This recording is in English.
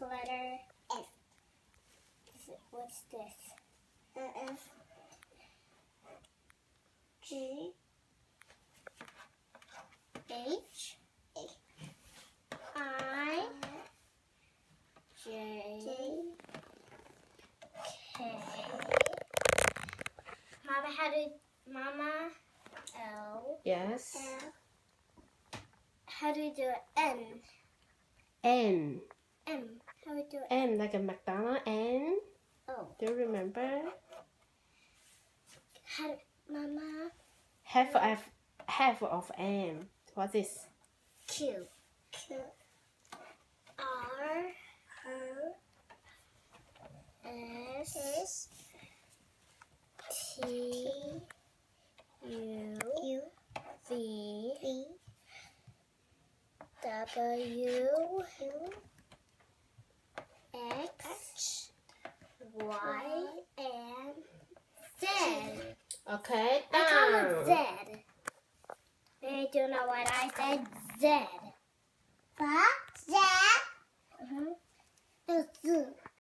letter? F. What's this? F. G. H. I. J. K. Mama, L. Yes. L. How do you do N? N. M. How do you do N like a McDonald N. Oh. Do you remember? Mama. Half of M. What's this? Q. R. S. T. U. V. W. X. Y. And Z. Okay, I call down. it Z. They do know what I said. Z. What? Z.